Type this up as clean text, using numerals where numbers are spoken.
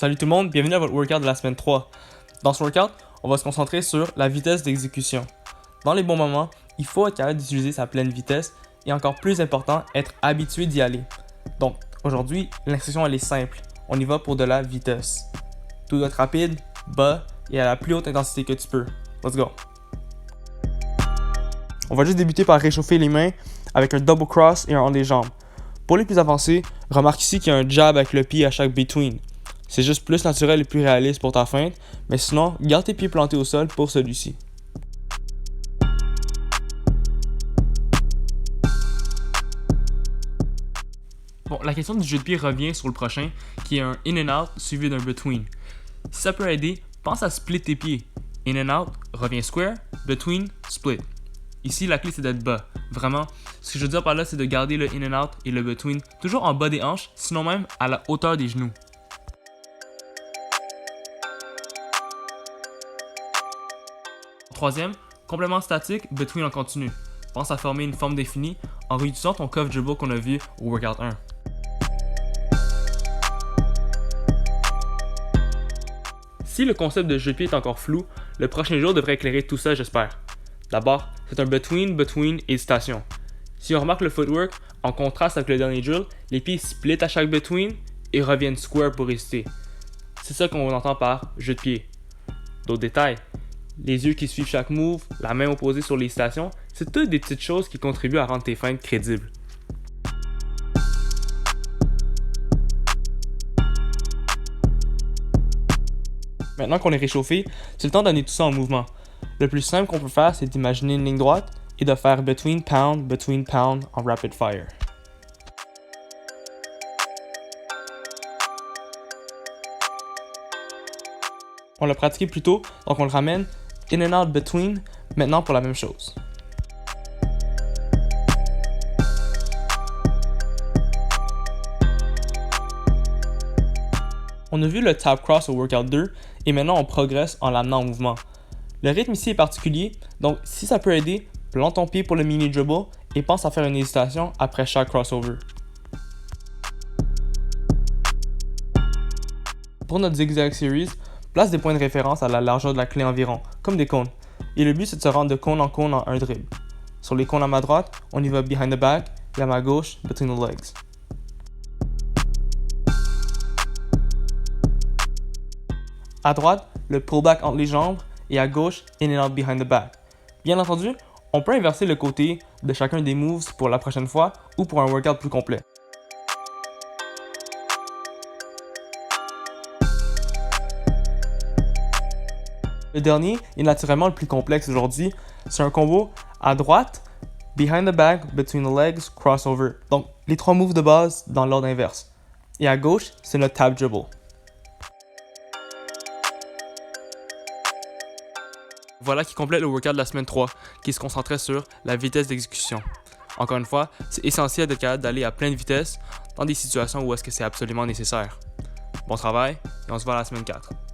Salut tout le monde, bienvenue à votre workout de la semaine 3. Dans ce workout, on va se concentrer sur la vitesse d'exécution. Dans les bons moments, il faut être capable d'utiliser sa pleine vitesse et encore plus important, être habitué d'y aller. Donc aujourd'hui, l'instruction elle est simple, on y va pour de la vitesse. Tout doit être rapide, bas et à la plus haute intensité que tu peux. Let's go! On va juste débuter par réchauffer les mains avec un double cross et un entre les jambes. Pour les plus avancés, remarque ici qu'il y a un jab avec le pied à chaque between. C'est juste plus naturel et plus réaliste pour ta feinte, mais sinon, garde tes pieds plantés au sol pour celui-ci. Bon, la question du jeu de pied revient sur le prochain, qui est un in and out suivi d'un between. Si ça peut aider, pense à split tes pieds. In and out, revient square, between, split. Ici, la clé c'est d'être bas. Vraiment, ce que je veux dire par là, c'est de garder le in and out et le between toujours en bas des hanches, sinon même à la hauteur des genoux. Troisième, complément statique, between en continu. Pense à former une forme définie en réutilisant ton cuff dribble qu'on a vu au workout 1. Si le concept de jeu de pied est encore flou, le prochain jour devrait éclairer tout ça, j'espère. D'abord, c'est un between, between et hésitation. Si on remarque le footwork, en contraste avec le dernier drill, les pieds split à chaque between et reviennent square pour résister. C'est ça qu'on entend par jeu de pied. D'autres détails, les yeux qui suivent chaque move, la main opposée sur les stations, c'est toutes des petites choses qui contribuent à rendre tes feintes crédibles. Maintenant qu'on est réchauffé, c'est le temps de donner tout ça en mouvement. Le plus simple qu'on peut faire, c'est d'imaginer une ligne droite et de faire between pound en rapid fire. On l'a pratiqué plus tôt, donc on le ramène in and out between, maintenant pour la même chose. On a vu le tap cross au workout 2 et maintenant on progresse en l'amenant en mouvement. Le rythme ici est particulier, donc si ça peut aider, plante ton pied pour le mini dribble et pense à faire une hésitation après chaque crossover. Pour notre zigzag series, place des points de référence à la largeur de la clé environ, comme des cônes. Et le but c'est de se rendre de cône en cône en un dribble. Sur les cônes à ma droite, on y va behind the back et à ma gauche, between the legs. À droite, le pullback entre les jambes et à gauche, in and out behind the back. Bien entendu, on peut inverser le côté de chacun des moves pour la prochaine fois ou pour un workout plus complet. Le dernier est naturellement le plus complexe aujourd'hui. C'est un combo à droite, behind the back, between the legs, crossover. Donc les trois moves de base dans l'ordre inverse. Et à gauche, c'est notre tap dribble. Voilà qui complète le workout de la semaine 3, qui se concentrait sur la vitesse d'exécution. Encore une fois, c'est essentiel d'être capable d'aller à pleine vitesse dans des situations où est-ce que c'est absolument nécessaire. Bon travail et on se voit à la semaine 4.